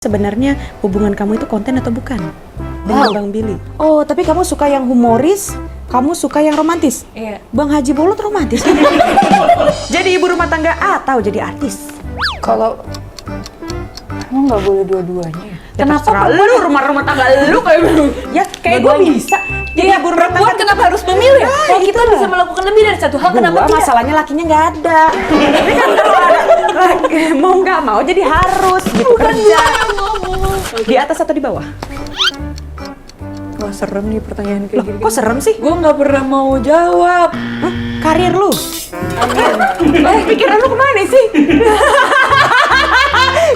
Sebenarnya hubungan kamu itu konten atau bukan? Dengan Bang Billy. Oh, tapi kamu suka yang humoris, kamu suka yang romantis? Iya. Bang Haji Bolot romantis. Jadi ibu rumah tangga atau jadi artis? Kalau kamu nggak boleh dua-duanya ya? Kenapa lu rumah tangga lu kayak ya kayak gue bisa. Jadi Iya, ibu rumah perempuan tangga kenapa harus memilih? Kalau kita itulah. bisa melakukan lebih dari satu hal, kenapa gua tidak? masalahnya lakinya nggak ada. Tapi kan kalau ada mau nggak mau jadi harus gitu kerja. Di atas atau di bawah? Wah, serem nih pertanyaan kayak Loh, gini. kok serem sih? Gue nggak pernah mau jawab. Hah? Karir lu? Amin. Pikiran lu kemana sih?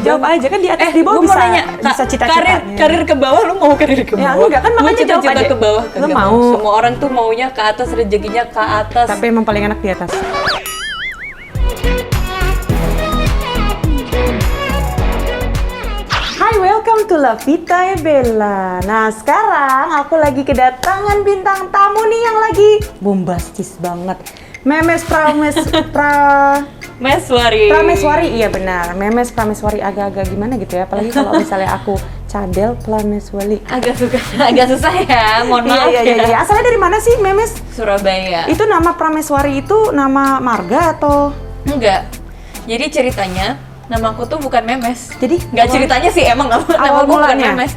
Jawab aja kan di atas di bawah Gua mau bisa nanya, bisa cita-citanya. karir ke bawah, lu mau karir ke Ya, bawah? enggak, kan Gua makanya jawab cita-cita aja. ke bawah. Lu kagak mau. Semua orang tuh maunya ke atas, rezekinya ke atas. Tapi emang paling enak di atas. Hai, welcome to La Vita e Bella. Nah, sekarang aku lagi kedatangan bintang tamu nih yang lagi bombastis banget. Memes Meswari. Prameswari, iya benar. Memes Prameswari agak-agak gimana gitu ya. Apalagi kalau misalnya aku Cadel Prameswari. Agak susah ya, mohon maaf Iya. Asalnya dari mana sih Memes? Surabaya. Itu nama Prameswari itu nama marga atau? Enggak. Jadi ceritanya, namaku tuh bukan Memes. Jadi Nggak ceritanya sih emang Awal namaku bukan mulanya? Memes.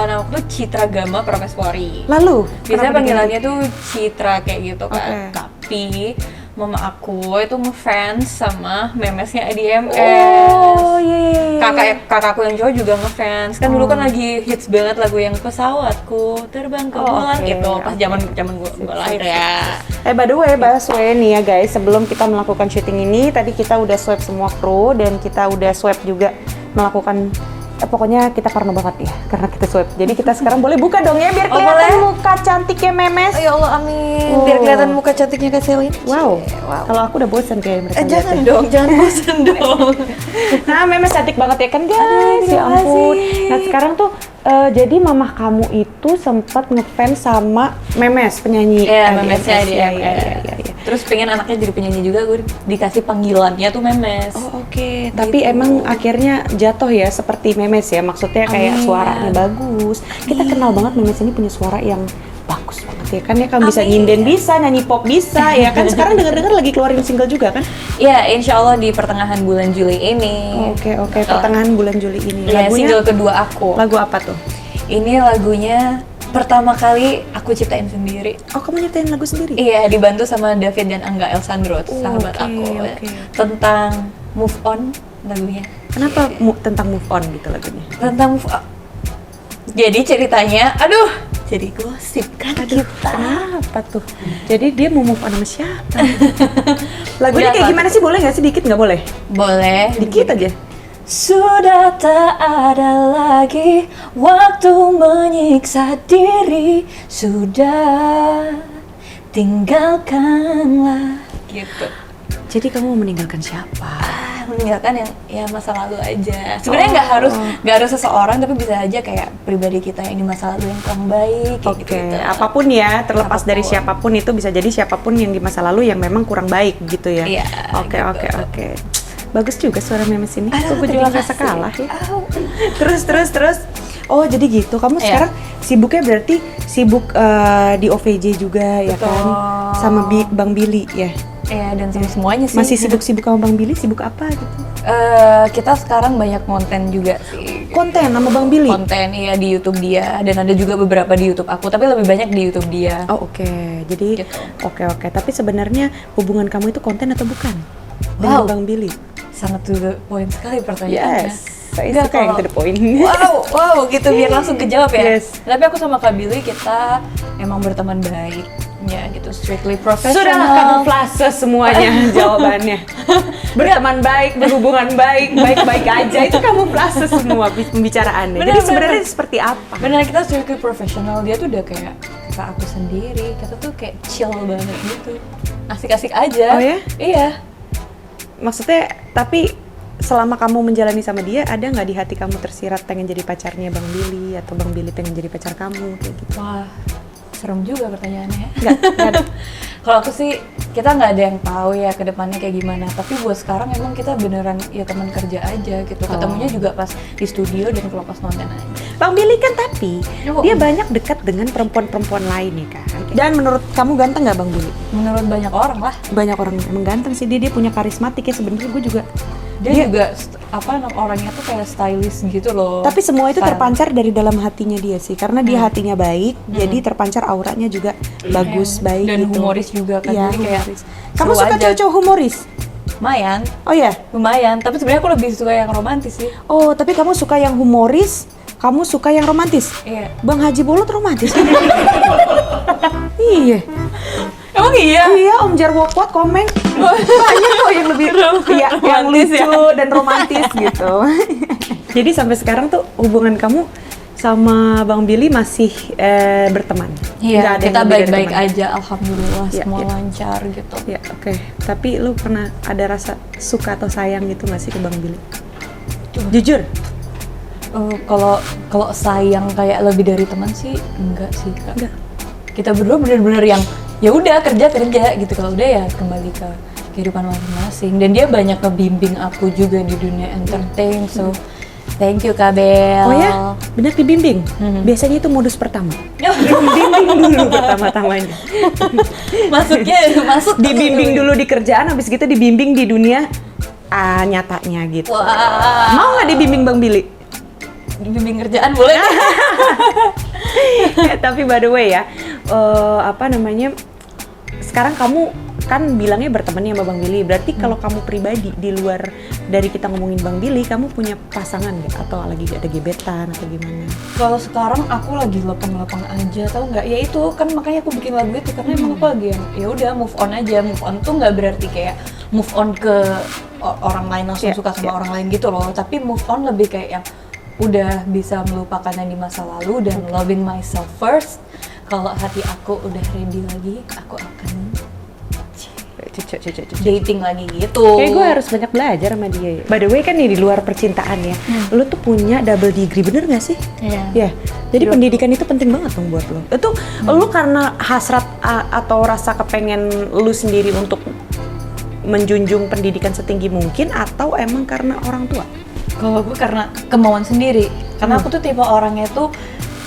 Namaku tuh Citra Gama Prameswari. Lalu? Biasanya kenapa panggilannya tuh Citra kayak gitu kan. Oke. Tapi mama aku itu ngefans sama memesnya IDMS. Oh, iya. Kakakku yang cowok juga ngefans. Kan dulu kan lagi hits banget lagu yang pesawatku terbang ke bulan oke. gitu. Pas zaman gua lahir ya. By the way, nih ya guys, sebelum kita melakukan syuting ini, tadi kita udah swab semua kru dan kita udah swab juga melakukan pokoknya kita parno banget ya, karena kita swab. Jadi kita sekarang boleh buka dong ya, biar Oh, kelihatan boleh? muka cantiknya Memes. Ya Allah, amin. Oh. Biar kelihatan muka cantiknya Kak Selin. Wow, Wow. kalau aku udah bosan kayak mereka Jangan liatnya. dong, jangan bosan dong. Nah, Memes cantik banget ya kan guys, Aduh, ya terima ampun. kasih. Nah sekarang tuh, jadi mamah kamu itu sempat ngefans sama Memes, penyanyi. Iya, memesnya Iya. IDMS. Terus pengen anaknya jadi penyanyi juga, gue dikasih panggilannya tuh Memes. Oh oke, tapi emang akhirnya jatuh ya seperti Memes ya, maksudnya kayak Amin. suaranya bagus. Kita kenal banget Memes ini punya suara yang bagus banget ya kan, ya kan bisa Amin. nyinden bisa, nyanyi pop bisa ya kan. Sekarang denger-denger lagi keluarin single juga kan? Iya, insya Allah di pertengahan bulan Juli ini. Oke, pertengahan bulan Juli ini. Iya, Lagunya single kedua aku. lagu apa tuh? Ini lagunya pertama kali aku ciptain sendiri. Oh, kamu nyiptain lagu sendiri? Iya, dibantu sama David dan Angga Elsandro, sahabat oke, aku. oke. Tentang move on lagunya. Kenapa tentang move on gitu lagunya? Tentang move on. Jadi ceritanya, aduh, jadi gosip kan kita. Kenapa tuh? Jadi dia mau move on sama siapa? Lagunya Udah, kayak Pak. gimana sih? Boleh nggak sih? Dikit nggak boleh? Boleh. Dikit aja. Sudah tak ada lagi waktu menyiksa diri, sudah tinggalkanlah gitu. Jadi kamu meninggalkan siapa? Meninggalkan yang ya masa lalu aja. Sebenarnya nggak harus seseorang, tapi bisa aja kayak pribadi kita yang di masa lalu yang kurang baik kayak Oke, gitu. apapun ya, terlepas dari Apapun. siapapun itu bisa jadi siapapun yang di masa lalu yang memang kurang baik gitu ya. Iya, Oke, gitu. oke. Bagus juga suara Memes ini. Aduh, Aku juga terima ngerasa kasih. kalah ya. Au. Terus. Oh, jadi gitu. Kamu Iya. sekarang sibuknya berarti sibuk di OVJ juga ya Betul. kan? Sama Bang Billy ya. Iya, dan sama semuanya sih. Masih sibuk-sibuk sama Bang Billy, sibuk apa gitu? Kita sekarang banyak konten juga sih. Konten sama Bang Billy? Konten iya di YouTube dia, dan ada juga beberapa di YouTube aku, tapi lebih banyak di YouTube dia. Oh oke, jadi Gitu. oke. Tapi sebenarnya hubungan kamu itu konten atau bukan? Dengan Wow. Bang Billy? Sangat to the point sekali pertanyaannya. Yes, saya Enggak, suka yang kalau- to the point. Wow, gitu biar langsung kejawab ya. Yes. Tapi aku sama Kak Billy kita emang berteman baik, ya gitu, strictly professional. Sudahlah kamuflase semuanya jawabannya. Berteman baik, berhubungan baik, baik-baik aja itu kamuflase semua pembicaraannya. Jadi Bener, sebenarnya bener. seperti apa? Benar, kita strictly professional. Dia tuh udah kayak kakak aku sendiri. Kita tuh kayak chill banget gitu. Asik-asik aja. Oh ya? Iya. Maksudnya, tapi selama kamu menjalani sama dia, ada nggak di hati kamu tersirat pengen jadi pacarnya Bang Billy atau Bang Billy pengen jadi pacar kamu kayak gitu? Wah, serem juga pertanyaannya. Nggak ada. Kalau aku sih kita nggak ada yang tahu ya ke depannya kayak gimana. Tapi buat sekarang emang kita beneran ya teman kerja aja gitu. Ketemunya juga pas di studio dan kalau pas nonton aja. Bang Billy kan tapi Oh. dia banyak dekat dengan perempuan-perempuan lain ya kan. Dan menurut kamu ganteng nggak Bang Billy? Menurut banyak orang lah. Banyak orang emang ganteng sih, dia punya karismatik ya sebenarnya. Gue juga Dia juga orangnya tuh kayak stylish gitu loh. tapi semua itu Style. terpancar dari dalam hatinya dia sih, karena dia hatinya baik, jadi terpancar auranya juga bagus, baik dan gitu. humoris juga kan. Iya, Jadi kayak humoris. Kamu seru suka aja. cowok-cowok humoris? Lumayan, Oh ya? lumayan. Tapi sebenarnya aku lebih suka yang romantis sih. Oh, tapi kamu suka yang humoris, kamu suka yang romantis? Iya. Bang Haji Bolot romantis. Iya. Emang iya? Iya, Om Jarwo Kuat komen. Banyak kok yang lebih iya, yang Romantis lucu ya. dan romantis gitu. Jadi sampai sekarang tuh hubungan kamu sama Bang Billy masih berteman? Nggak Iya, ada yang kita lebih dari baik-baik teman? aja, alhamdulillah Iya, semua iya. lancar gitu. Ya, oke. Tapi lu pernah ada rasa suka atau sayang gitu nggak sih ke Bang Billy? Jujur? Kalau sayang kayak lebih dari teman sih enggak sih Kak. Enggak. Kita berdua bener-bener yang ya udah kerja gitu, kalau udah ya kembali ke kehidupan masing-masing. Dan dia banyak ngebimbing aku juga di dunia entertain, so thank you Kak Bel. Oh ya? Bener dibimbing? Biasanya itu modus pertama. Dibimbing dulu pertama-tamanya. masuk Dibimbing dulu di kerjaan, habis gitu dibimbing di dunia nyatanya gitu. Wah. Mau nggak dibimbing Bang Billy? Bimbing kerjaan boleh. Tapi by the way ya, apa namanya? Sekarang kamu kan bilangnya berteman ya sama Bang Billy. Berarti kalau kamu pribadi di luar dari kita ngomongin Bang Billy, kamu punya pasangan nggak? Atau lagi ada gebetan atau gimana? Kalau sekarang aku lagi lepeng-lepeng aja, tahu nggak? Ya itu kan makanya aku bikin lagu itu karena emang aku lagi yang ya udah move on aja. Move on tuh nggak berarti kayak move on ke orang lain langsung Yeah, suka sama yeah. orang lain gitu loh. Tapi move on lebih kayak yang udah bisa melupakan yang di masa lalu dan loving myself first. Kalau hati aku udah ready lagi, aku akan dating lagi gitu. Kayak gue harus banyak belajar sama dia ya. By the way kan nih di luar percintaan ya, lu tuh punya double degree, bener gak sih? Iya. Ya, jadi pendidikan itu penting banget dong buat lo. Itu lu karena hasrat atau rasa kepengen lu sendiri untuk menjunjung pendidikan setinggi mungkin, atau emang karena orang tua? Kalau gue karena kemauan sendiri, karena aku tuh tipe orangnya tuh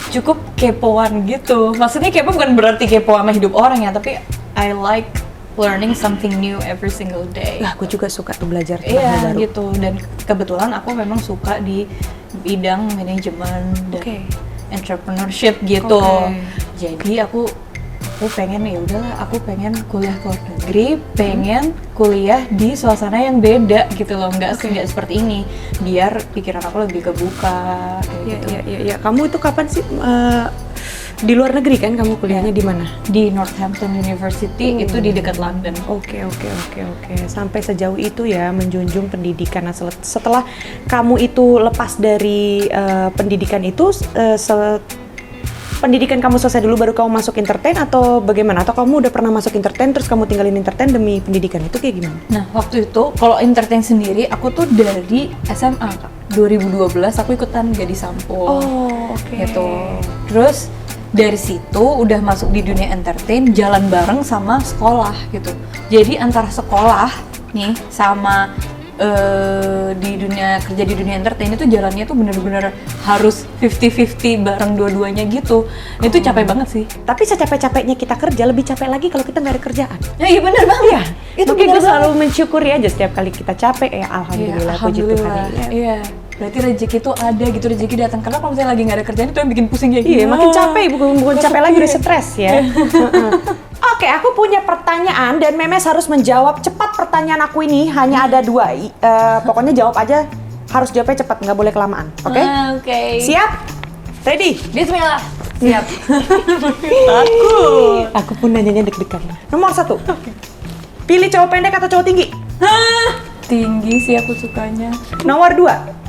cukup kepoan gitu. Maksudnya kepo bukan berarti kepo sama hidup orang ya, tapi I like learning something new every single day. Lah, gue juga suka tuh belajar tentang hal Iya baru. gitu, dan kebetulan aku memang suka di bidang manajemen dan Oke. entrepreneurship gitu. Oke. Jadi aku pengen ya udahlah, aku pengen kuliah ke luar negeri, pengen kuliah di suasana yang beda gitu loh, nggak seperti ini, biar pikiran aku lebih kebuka kayak Iya, gitu. iya. Kamu itu kapan sih di luar negeri kan kamu kuliahnya di mana? Di Northampton University, itu di dekat London. Oke. Sampai sejauh itu ya menjunjung pendidikan. Nah, setelah kamu itu lepas dari pendidikan itu, pendidikan kamu selesai dulu baru kamu masuk entertain atau bagaimana? Atau kamu udah pernah masuk entertain terus kamu tinggalin entertain demi pendidikan, itu kayak gimana? Nah, waktu itu kalau entertain sendiri, aku tuh dari SMA Kak. 2012 aku ikutan Gadis Sampul. Gitu. Terus dari situ udah masuk di dunia entertain, jalan bareng sama sekolah gitu. Jadi antara sekolah nih sama di dunia kerja di dunia entertain itu jalannya tuh bener-bener harus 50-50 bareng dua-duanya gitu. Itu capek banget sih. Tapi secapek-capeknya kita kerja, lebih capek lagi kalau kita nggak ada kerjaan. Ya iya bener banget. Iya, itu bener kita banget. selalu mensyukuri aja setiap kali kita capek ya, alhamdulillah, puji Tuhan. Alhamdulillah. Iya. Berarti rezeki tuh ada gitu, rezeki datang. Karena kalau misalnya lagi nggak ada kerjaan itu yang bikin pusing kayak gini. Iya, makin capek, bukan capek lagi, udah stres ya. Oke, aku punya pertanyaan dan Memes harus menjawab cepat pertanyaan aku ini. Hanya ada 2. Pokoknya jawab aja, harus jawabnya cepat, nggak boleh kelamaan. Oke? Oke. Siap? Ready? Bismillah. Siap. Takut. Aku pun nanyanya deg-degan. Nomor 1. Pilih cowok pendek atau cowok tinggi? Tinggi sih aku sukanya. Nomor 2.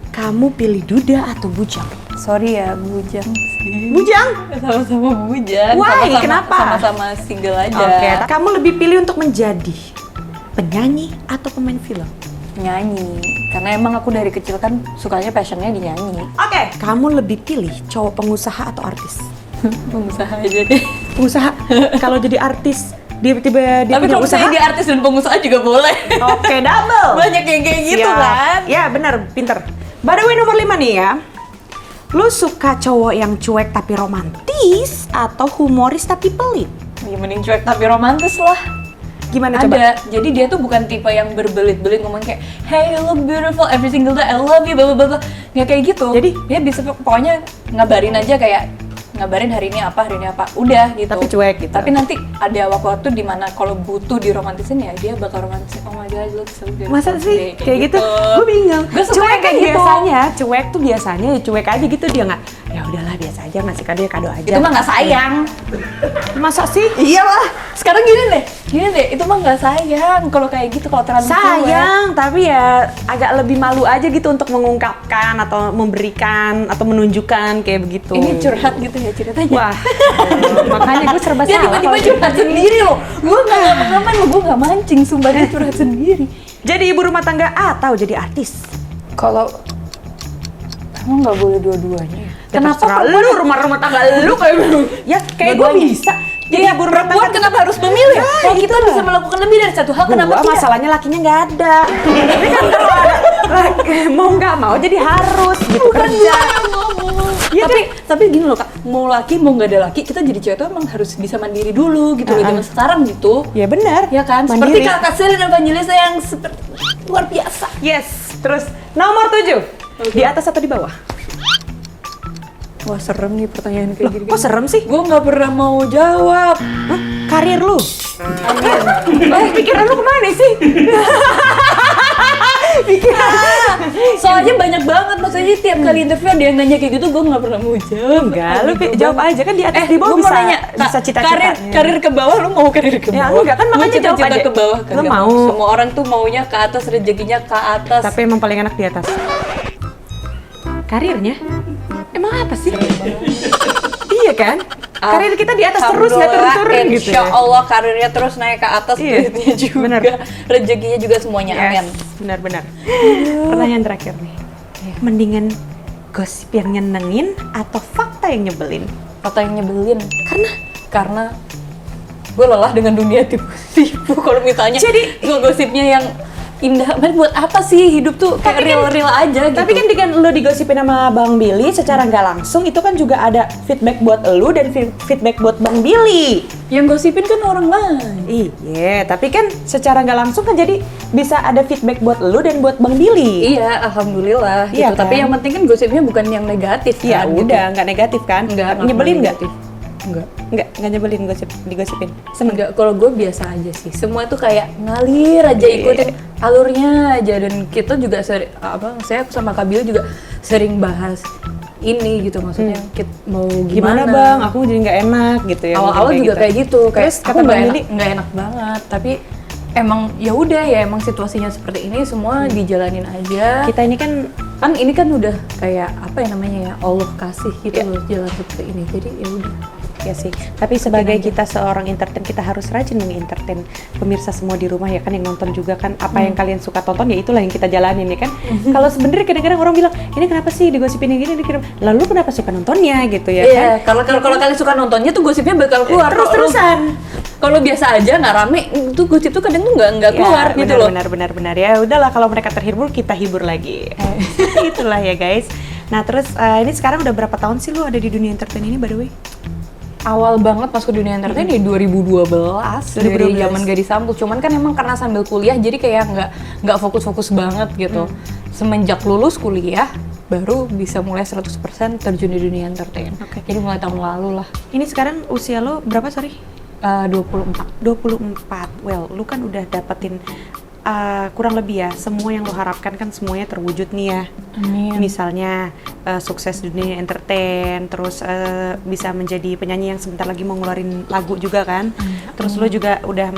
Kamu pilih duda atau bujang? Sorry ya, bujang sih. Bujang? Sama-sama bujang. Why? Sama-sama- Kenapa? Sama-sama single aja. Oke, kamu lebih pilih untuk menjadi penyanyi atau pemain film? Nyanyi. Karena emang aku dari kecil kan sukanya passionnya di nyanyi. Oke. Kamu lebih pilih cowok pengusaha atau artis? Pengusaha aja deh. Pengusaha. Kalau jadi artis Dia Tapi punya kalau usaha. misalnya dia artis dan pengusaha juga boleh. Oke, double. Banyak yang kayak gitu Siap. kan. Ya, bener, pinter. By the way, nomor 5 nih ya. Lu suka cowok yang cuek tapi romantis atau humoris tapi pelit? Ya mending cuek tapi romantis lah. Gimana coba? Ada. Jadi dia tuh bukan tipe yang berbelit-belit ngomong kayak, hey you look beautiful every single day, I love you, bla bla bla. Nggak kayak gitu. Jadi? Dia bisa pokoknya ngabarin aja kayak ngabarin hari ini apa, udah gitu. Tapi cuek gitu. Tapi nanti ada waktu-waktu di mana kalau butuh diromantisin ya dia bakal romantisin. Oh my god, look so beautiful. Masa sih today. kayak gitu? Gue bingung. Gue suka Cuek yang kayak kan gitu. biasanya, cuek tuh biasanya ya cuek aja gitu dia nggak. Ya udahlah biasa aja ngasih kado aja. Itu mah nggak sayang. Masa sih? Iyalah. Sekarang gini deh, itu mah nggak sayang kalau kayak gitu, kalau terlalu cuek. Sayang, tapi ya agak lebih malu aja gitu untuk mengungkapkan atau memberikan atau menunjukkan kayak begitu. Ini curhat gitu ya ceritanya. Wah, makanya gue serba Dia salah. tiba-tiba kalau curhat sendiri loh. Gue nggak ngapa-ngapain loh, gue nggak mancing, sumpah dia curhat sendiri. jadi ibu rumah tangga atau jadi artis? Kalau emang nggak boleh dua-duanya. Ya, terserah lu rumah tangga lu kayak gitu. Ya kayak gue Dua-duanya. bisa. Jadi Jadi ibu rumah perempuan tangga. kenapa harus memilih? Ya, Kalau kita itulah. bisa melakukan lebih dari satu hal, kenapa Gua tidak? masalahnya lakinya nggak ada. Tapi kan kalau ada mau nggak mau jadi harus gitu kerja. Ya, tapi gini loh kak, mau laki mau nggak ada laki, kita jadi cewek tuh emang harus bisa mandiri dulu gitu loh zaman sekarang gitu. Ya benar. Ya kan, Mandiri. seperti kakak Selin Evangelista yang seperti luar biasa. Yes. Terus nomor 7. Di atas atau di bawah? Wah serem nih pertanyaan kayak gini. Kok serem sih? Gue nggak pernah mau jawab. Hah? Karir lu? Amin. Pikiran lu kemana sih? Soalnya banyak banget, maksudnya tiap kali interview ada yang nanya kayak gitu, gue nggak pernah mau jawab. Enggak, lu jawab aja kan di atas di bawah gua bisa mau nanya, bisa Kak, cita-citanya. karir ke bawah, lu mau karir ke Ya, bawah? enggak, kan Gua makanya jawab cita-cita aja. ke bawah. Lu kagak mau. Semua orang tuh maunya ke atas, rezekinya ke atas. Tapi emang paling enak di atas. Karirnya? Emang apa sih? Iya kan? Karir kita di atas terus nggak turun-turun gitu. Insya Allah karirnya terus naik ke atas, Iya, duitnya juga, bener. rezekinya juga semuanya, amin. Benar-benar. Pertanyaan terakhir nih. Mendingan gosip yang nyenengin atau fakta yang nyebelin? Kata yang nyebelin. Karena gue lelah dengan dunia tipu-tipu. Kalau misalnya Jadi- gosipnya yang indah, man, buat apa sih hidup tuh kayak real-real aja gitu. Tapi kan dengan lo digosipin sama Bang Billy secara nggak langsung itu kan juga ada feedback buat lo dan feedback buat Bang Billy. yang gosipin kan orang lain. Iya, tapi kan secara nggak langsung kan jadi bisa ada feedback buat lo dan buat Bang Billy. Iya, alhamdulillah Iya gitu. Tapi kan? yang penting kan gosipnya bukan yang negatif Ya kan. udah, nggak negatif kan? Enggak, Nyebelin nggak? Enggak. Nggak nyebelin digosipin. Seneng. Enggak, kalau gue biasa aja sih. Semua tuh kayak ngalir aja, ikutin alurnya aja. Dan kita juga saya sama Kak Bio juga sering bahas ini gitu, maksudnya kita mau Gimana Bang? Aku jadi nggak enak gitu ya. Awal-awal mungkin juga kayak gitu, kayak Terus aku kata Bang nggak Billy, nggak enak banget. Tapi emang ya udah ya, emang situasinya seperti ini, semua dijalanin aja. kita ini kan Ini kan udah kayak apa ya namanya ya, Allah kasih gitu loh jalan seperti ini. Jadi ya udah. ya sih. Tapi sebagai kita seorang entertain, kita harus rajin mengentertain pemirsa semua di rumah ya kan, yang nonton juga kan apa yang kalian suka tonton ya itulah yang kita jalanin ya kan. Kalau sebenarnya kadang-kadang orang bilang ini kenapa sih digosipin yang gini dikirim, lalu kenapa suka nontonnya gitu ya kan? Iya, kalau kalian suka nontonnya tuh gosipnya bakal keluar Terus-terusan. Kalau biasa aja nggak rame, tuh gosip tuh kadang tuh nggak keluar Ya, gitu loh. benar ya udahlah, kalau mereka terhibur kita hibur lagi. Itulah ya guys. Nah terus ini sekarang udah berapa tahun sih lu ada di dunia entertain ini by the way? Awal banget masuk ke dunia entertain di 2012, dari 2012. zaman Gadis Sampul. Cuman kan emang karena sambil kuliah jadi kayak nggak fokus-fokus banget gitu. Semenjak lulus kuliah baru bisa mulai 100% terjun di dunia entertain. Oke. Jadi mulai tahun lalu lah. Ini sekarang usia lo berapa sorry? 24. 24. Well, lu kan udah dapetin kurang lebih ya semua yang lo harapkan kan semuanya terwujud nih ya. Amin. Misalnya sukses di dunia entertain, terus bisa menjadi penyanyi yang sebentar lagi mau ngeluarin lagu juga kan. Terus lo juga udah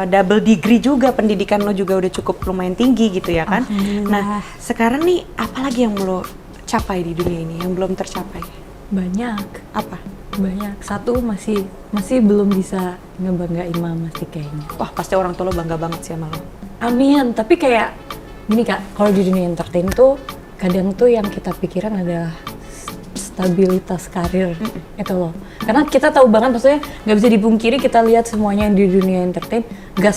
double degree juga, pendidikan lo juga udah cukup lumayan tinggi gitu ya kan. Nah sekarang nih apalagi yang lo capai di dunia ini yang belum tercapai? Banyak. Apa? Banyak. Satu masih belum bisa ngebanggain mama sih kayaknya. Wah pasti orang tua lo bangga banget sih sama lo. Amin. Tapi kayak gini kak, kalau di dunia entertain tuh kadang tuh yang kita pikiran adalah stabilitas karir itu loh. Karena kita tahu banget, maksudnya nggak bisa dipungkiri, kita lihat semuanya yang di dunia entertain, nggak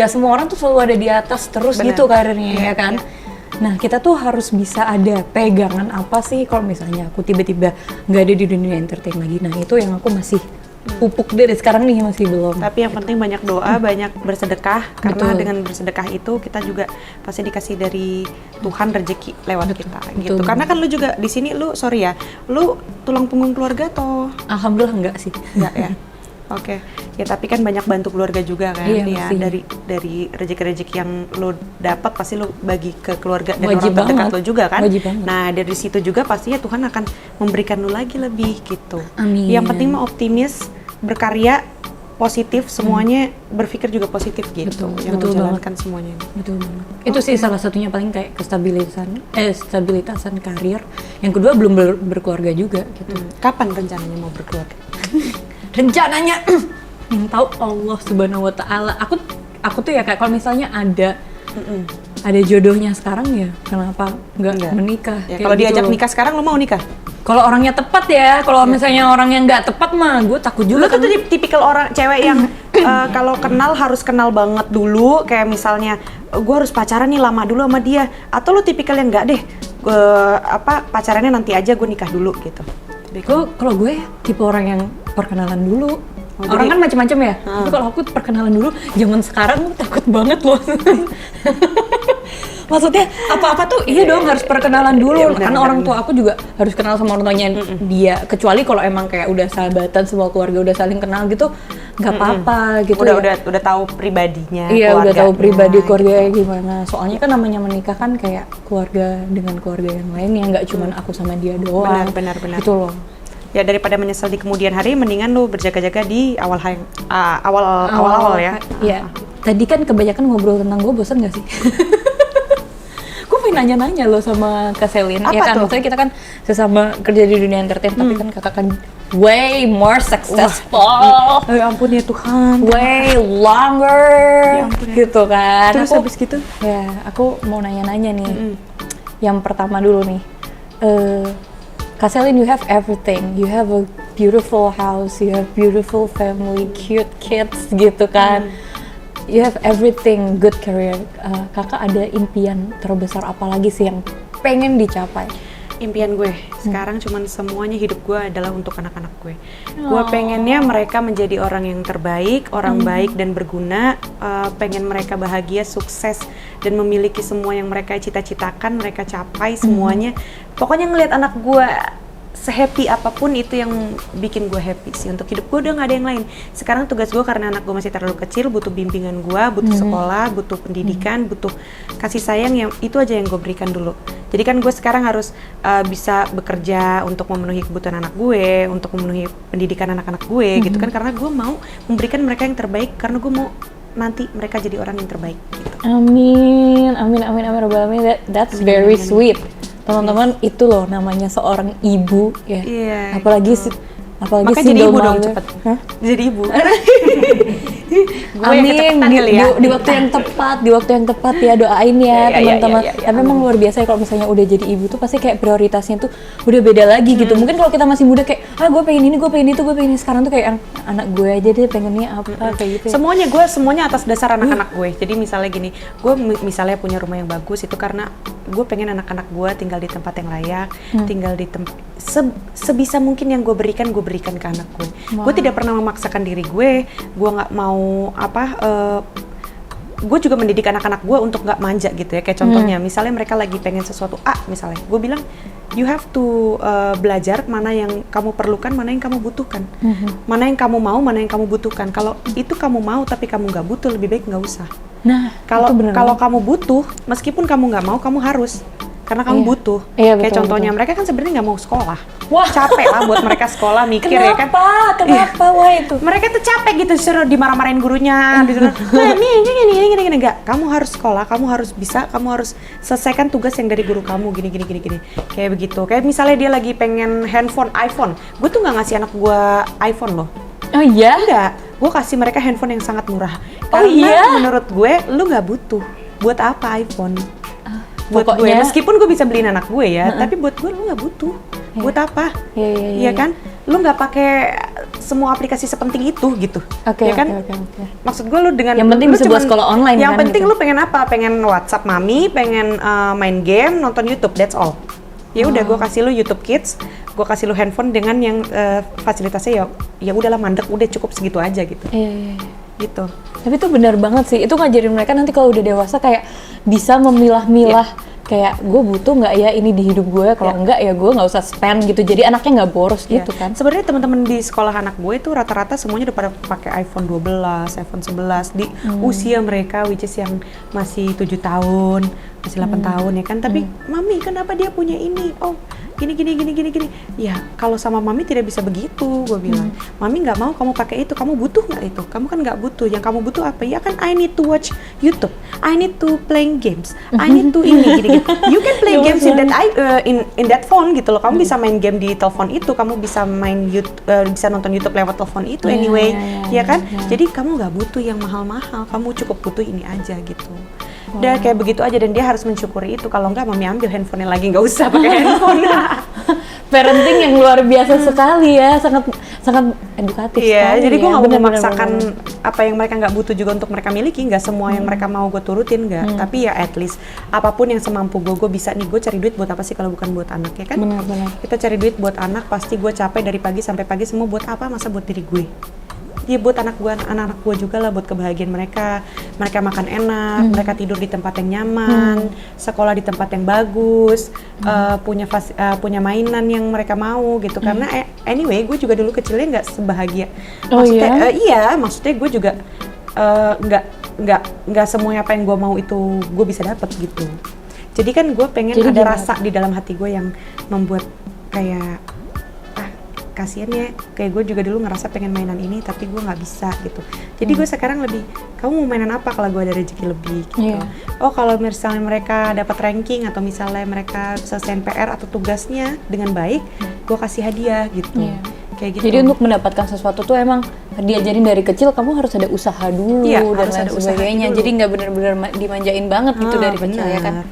semua orang tuh selalu ada di atas terus Bener. gitu karirnya, Iya, ya kan? iya. Nah, kita tuh harus bisa ada pegangan apa sih kalau misalnya aku tiba-tiba nggak ada di dunia entertain lagi. Nah, itu yang aku masih pupuk dari sekarang nih, masih belum. Tapi yang penting banyak doa, banyak bersedekah, karena Betul. dengan bersedekah itu kita juga pasti dikasih dari Tuhan rezeki lewat kita gitu. betul. Karena kan lu juga di sini lu sorry ya, lu tulang punggung keluarga atau Alhamdulillah enggak sih. enggak ya? Oke. Ya tapi kan banyak bantu keluarga juga kan Iya, ya. pasti. Dari rezeki-rezeki yang lu dapat pasti lu bagi ke keluarga dan Wajib orang terdekat banget. lu juga kan. Wajib banget. Nah, dari situ juga pastinya Tuhan akan memberikan lu lagi lebih gitu. Amin. Yang penting mah optimis, berkarya, positif, semuanya berpikir juga positif gitu. Betul, yang betul menjalankan semuanya. Betul banget. Itu sih salah satunya, paling kayak stabilitasan karir. Yang kedua belum berkeluarga juga gitu. Kapan rencananya mau berkeluarga? Rencananya yang tahu Allah Subhanahu wa taala. Aku tuh ya kayak kalau misalnya ada jodohnya sekarang, ya kenapa nggak Enggak. menikah? Ya, Kayak kalau gitu diajak loh. nikah sekarang lu mau nikah? Kalau orangnya tepat ya, kalau misalnya orang yang nggak tepat mah gue takut Lu juga tuh kan. tipikal orang cewek yang kalau kenal harus kenal banget dulu, kayak misalnya gue harus pacaran nih lama dulu sama dia, atau lu tipikal yang enggak deh, pacarannya nanti aja gue nikah dulu gitu. Kalau gue tipe orang yang perkenalan dulu. Oh, Orang jadi- kan macam-macam ya. Tapi kalau aku perkenalan dulu, zaman sekarang gue takut banget loh. Maksudnya apa-apa tuh iya dong harus perkenalan dulu. Iya, benar, Karena benar, orang tua aku juga harus kenal sama orang tuanya dia. Kecuali kalau emang kayak udah sahabatan, semua keluarga udah saling kenal gitu, nggak apa-apa gitu. Udah tahu pribadinya. Iya, udah tahu keluarganya, pribadi gitu. keluarganya gimana. Soalnya kan namanya menikah kan kayak keluarga dengan keluarga yang lain, ya nggak cuman aku sama dia doang. Benar. Gitu loh. Ya daripada menyesal di kemudian hari, mendingan lu berjaga-jaga di awal-awal ya. Iya. Tadi kan kebanyakan ngobrol tentang gue, bosan gak sih? Gue pengen nanya-nanya loh sama Kak Selin. Apa Ya kan, tuh? maksudnya kita kan sesama kerja di dunia entertain, tapi kan kakak kan way more successful, Ya ampun ya Tuhan. way longer, Ya ampun ya. gitu kan. Terus habis gitu? Ya, aku mau nanya-nanya nih. Yang pertama dulu nih. Kak Selin, you have everything. You have a beautiful house, you have beautiful family, cute kids gitu kan. You have everything, good career. Kakak ada impian terbesar apa lagi sih yang pengen dicapai? Impian gue sekarang cuman semuanya hidup gue adalah untuk anak-anak gue. Gue pengennya mereka menjadi orang yang terbaik, orang baik dan berguna. Pengen mereka bahagia, sukses dan memiliki semua yang mereka cita-citakan, mereka capai semuanya. Pokoknya ngelihat anak gue sehappy apapun itu yang bikin gue happy sih. Untuk hidup gue udah nggak ada yang lain. Sekarang tugas gue karena anak gue masih terlalu kecil, butuh bimbingan gue, butuh sekolah, butuh pendidikan, butuh kasih sayang, yang itu aja yang gue berikan dulu. Jadi kan gue sekarang harus bisa bekerja untuk memenuhi kebutuhan anak gue, untuk memenuhi pendidikan anak-anak gue gitu kan, karena gue mau memberikan mereka yang terbaik, karena gue mau nanti mereka jadi orang yang terbaik gitu. Amin, Rabbal alamin. That's very sweet. Teman-teman, itu loh namanya seorang ibu ya. Iya, Apalagi Makanya jadi single ibu dong mother. cepet. Hah? Jadi ibu. Gue Amin, yang kecepatan kali ya. di waktu yang tepat, ya doain ya Iya, teman-teman. iya. Tapi memang luar biasa ya kalau misalnya udah jadi ibu tuh pasti kayak prioritasnya tuh udah beda lagi gitu. Mungkin kalau kita masih muda kayak, gue pengen ini, gue pengen itu, gue pengen ini. Sekarang tuh kayak anak gue aja deh pengennya apa kayak gitu. Ya. Semuanya atas dasar anak-anak gue. Jadi misalnya gini, gue misalnya punya rumah yang bagus itu karena gue pengen anak-anak gue tinggal di tempat yang layak, tinggal di tempat sebisa mungkin yang gue berikan ke anak gue. Gue tidak pernah memaksakan diri gue nggak mau gue juga mendidik anak-anak gue untuk nggak manja gitu ya. Kayak contohnya, misalnya mereka lagi pengen sesuatu A misalnya, gue bilang you have to belajar mana yang kamu perlukan, mana yang kamu butuhkan, mana yang kamu mau, mana yang kamu butuhkan. Kalau itu kamu mau tapi kamu nggak butuh, lebih baik nggak usah. Nah, Kalau itu bener kalau banget. kamu butuh, meskipun kamu nggak mau, kamu harus. Karena kamu Iya. butuh. Iya, Kayak betul, contohnya, betul. mereka kan sebenarnya nggak mau sekolah. Wah. Capek lah buat mereka sekolah, mikir ya kan. Kenapa? Wah itu. Mereka tuh capek gitu, disuruh dimarah-marahin gurunya, disuruh, nah, gini. Enggak, kamu harus sekolah, kamu harus bisa, kamu harus selesaikan tugas yang dari guru kamu, gini. Kayak begitu. Kayak misalnya dia lagi pengen handphone iPhone, gue tuh nggak ngasih anak gue iPhone loh. Oh iya? Enggak, gue kasih mereka handphone yang sangat murah. Oh Karena iya? menurut gue, lu nggak butuh. Buat apa iPhone? Buat gue, pokoknya- meskipun gue bisa beliin anak gue ya, tapi buat gue lu nggak butuh. buat apa? Iya. Kan? Lu nggak pakai semua aplikasi sepenting itu gitu. Oke, ya kan? oke. Maksud gue lu dengan Yang penting lu bisa buat sekolah online yang kan, penting gitu. lu pengen apa? Pengen WhatsApp mami, pengen main game, nonton YouTube, that's all. Ya udah gue kasih lu YouTube Kids, gue kasih lu handphone dengan yang fasilitasnya ya udahlah mandek, udah cukup segitu aja gitu. Iya. Gitu. Tapi itu benar banget sih, itu ngajarin mereka nanti kalau udah dewasa kayak bisa memilah-milah kayak gue butuh nggak ya ini di hidup gue, kalau enggak ya gue nggak usah spend gitu, jadi anaknya nggak boros gitu kan. Sebenarnya teman-teman di sekolah anak gue itu rata-rata semuanya udah pada pakai iPhone 12, iPhone 11 di usia mereka, which is yang masih 7 tahun, masih 8 tahun ya kan. Tapi mami kenapa dia punya ini? Oh gini. Ya kalau sama mami tidak bisa begitu, gue bilang. Mami nggak mau kamu pakai itu, kamu butuh nggak itu? Kamu kan nggak butuh. Yang kamu butuh apa? Ya kan I need to watch YouTube, I need to playing games, I need to ini. You can play games in that in that phone gitu loh. Kamu bisa main game di telepon itu, kamu bisa main bisa nonton YouTube lewat telepon itu anyway, ya kan? Jadi kamu nggak butuh yang mahal-mahal, kamu cukup butuh ini aja gitu. Udah kayak begitu aja, dan dia harus mensyukuri itu. Kalau enggak, mami ambil handphonenya lagi, nggak usah pakai handphone. Parenting yang luar biasa sekali ya, sangat edukatif Iya, sekali. jadi gue ya. nggak mau Bener, memaksakan bener. apa yang mereka nggak butuh juga untuk mereka miliki. Nggak semua yang mereka mau gue turutin, nggak. Tapi ya at least apapun yang semampu gue bisa nih. Gue cari duit buat apa sih kalau bukan buat anak, ya kan? Benar. Kita cari duit buat anak, pasti gue capek dari pagi sampai pagi semua buat apa? Masa buat diri gue? Ya buat anak gue juga lah, buat kebahagiaan mereka makan enak, mereka tidur di tempat yang nyaman, sekolah di tempat yang bagus, punya mainan yang mereka mau gitu. Karena anyway gue juga dulu kecilnya nggak sebahagia. Maksudnya maksudnya gue juga nggak semuanya apa yang gue mau itu gue bisa dapat gitu. Jadi kan gue pengen ada rasa di dalam hati gue yang membuat kayak kasian ya, kayak gue juga dulu ngerasa pengen mainan ini tapi gue nggak bisa gitu. Jadi gue sekarang lebih, kamu mau mainan apa kalau gue ada rezeki lebih gitu. Oh kalau misalnya mereka dapat ranking atau misalnya mereka selesaiin PR atau tugasnya dengan baik, gue kasih hadiah gitu. Kayak gitu. Jadi untuk mendapatkan sesuatu tuh emang diajarin dari kecil, kamu harus ada usaha dulu dan harus lain ada usaha sebagainya. dulu. Jadi nggak benar-benar dimanjain banget gitu dari kecil ya kan.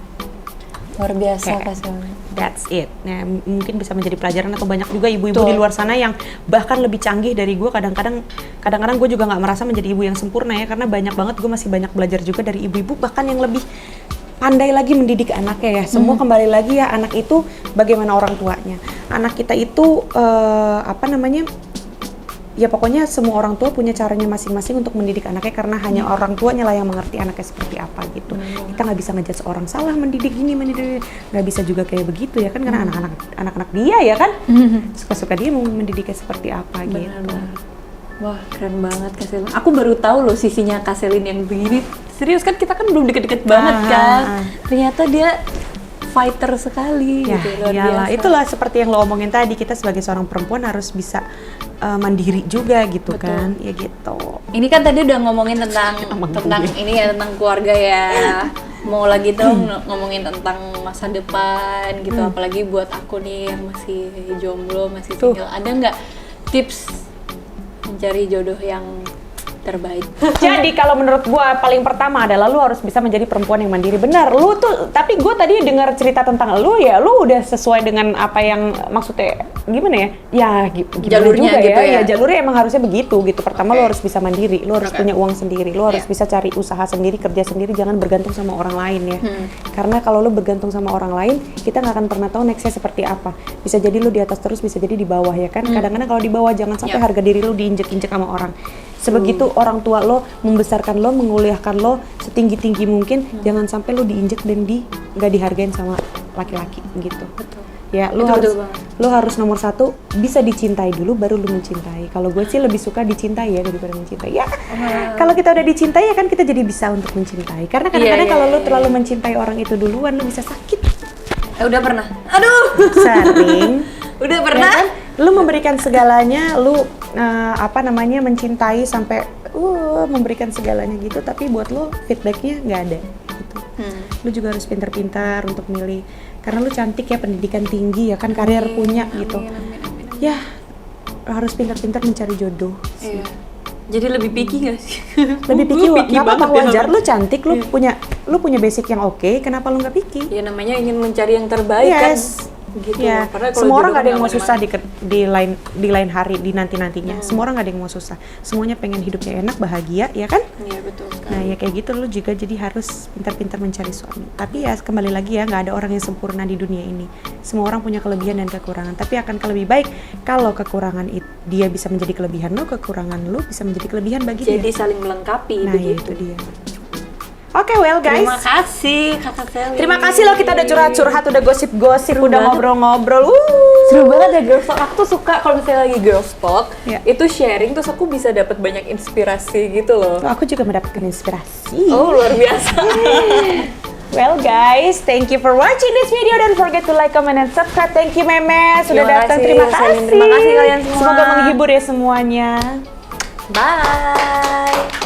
Luar biasa kasih. That's it. Nah, mungkin bisa menjadi pelajaran atau banyak juga ibu-ibu di luar sana yang bahkan lebih canggih dari gue. Kadang-kadang gue juga nggak merasa menjadi ibu yang sempurna ya, karena banyak banget gue masih banyak belajar juga dari ibu-ibu bahkan yang lebih pandai lagi mendidik anaknya ya. Semua kembali lagi ya, anak itu bagaimana orang tuanya. Anak kita itu ya pokoknya semua orang tua punya caranya masing-masing untuk mendidik anaknya, karena hanya orang tuanya lah yang mengerti anaknya seperti apa gitu. Kita nggak bisa ngejudge orang salah mendidik nggak bisa juga kayak begitu ya kan, karena anak-anak dia ya kan suka-suka dia mau mendidiknya seperti apa gitu. Wah keren banget Kak Selin. Aku baru tahu loh sisinya Kak Selin yang begini. Serius kan kita kan belum deket-deket banget kan. Ternyata dia fighter sekali Ya, gitu, luar iyalah. biasa. Itulah seperti yang lo omongin tadi, kita sebagai seorang perempuan harus bisa mandiri juga gitu. Betul. Kan, ya gitu. Ini kan tadi udah ngomongin tentang ini ya, tentang keluarga ya. Mau lagi dong ngomongin tentang masa depan gitu, apalagi buat aku nih yang masih jomblo, masih single. Ada nggak tips mencari jodoh yang terbaik? Jadi kalau menurut gua paling pertama adalah lu harus bisa menjadi perempuan yang mandiri. Benar, lu tuh, tapi gua tadi dengar cerita tentang lu ya, lu udah sesuai dengan apa yang maksudnya gimana ya? Ya gimana Jalurnya juga gitu ya? Ya jalurnya emang harusnya begitu gitu. Pertama lu harus bisa mandiri, lu harus punya uang sendiri, lu harus bisa cari usaha sendiri, kerja sendiri, jangan bergantung sama orang lain ya. Karena kalau lu bergantung sama orang lain, kita nggak akan pernah tahu nextnya seperti apa. Bisa jadi lu di atas terus, bisa jadi di bawah ya kan. Kadang-kadang kalau di bawah jangan sampai harga diri lu diinjek-injek sama orang. Sebegitu orang tua lo membesarkan lo, menguliahkan lo setinggi-tinggi mungkin, jangan sampai lo diinjek dan nggak dihargain sama laki-laki gitu. Betul. Ya, lo harus nomor satu bisa dicintai dulu, baru lo mencintai. Kalau gue sih lebih suka dicintai ya daripada mencintai. Ya, kalau kita udah dicintai ya kan kita jadi bisa untuk mencintai. Karena kadang-kadang kalau lo terlalu mencintai orang itu duluan, lo bisa sakit. Udah pernah? Aduh. Sering. Udah pernah? Ya kan? Lu memberikan segalanya, lu mencintai sampai memberikan segalanya gitu, tapi buat lu feedbacknya nggak ada gitu. Lu juga harus pintar-pintar untuk milih, karena lu cantik ya, pendidikan tinggi ya kan, karir punya gitu. Ya harus pintar-pintar mencari jodoh. Iya. Jadi lebih picky nggak sih? Lebih picky, nggak apa-apa, wajar. Ya. Lu cantik, lu punya basic yang oke, kenapa lu nggak picky? Ya namanya ingin mencari yang terbaik kan. gitu. Ya, Karena kalau semua orang jodoh gak ada yang mau nggak susah kemana-mana. di lain hari, di nantinya. Semua orang gak ada yang mau susah. Semuanya pengen hidupnya enak, bahagia, ya kan? Iya betul sekali. Nah ya kayak gitu lo juga jadi harus pintar-pintar mencari suami. Tapi ya kembali lagi ya, nggak ada orang yang sempurna di dunia ini. Semua orang punya kelebihan dan kekurangan. Tapi akan lebih baik kalau kekurangan dia bisa menjadi kelebihan lo, kekurangan lo bisa menjadi kelebihan bagi Jadi dia. saling melengkapi. Nah ya begitu. itu dia. Oke, well guys. Terima kasih Kakak Sally. Terima kasih loh, kita udah curhat-curhat, udah gosip-gosip, Seru udah banget. ngobrol-ngobrol. Seru banget ya Girls Talk. Aku tuh suka kalau misalnya lagi Girls Talk, Iya. itu sharing terus aku bisa dapat banyak inspirasi gitu loh. Aku juga mendapatkan inspirasi. Oh luar biasa. Well guys, thank you for watching this video. Don't forget to like, comment, and subscribe. Thank you Meme sudah Terima datang. kasih, Terima Selin. kasih. Terima kasih kalian semua. Semoga menghibur ya semuanya. Bye.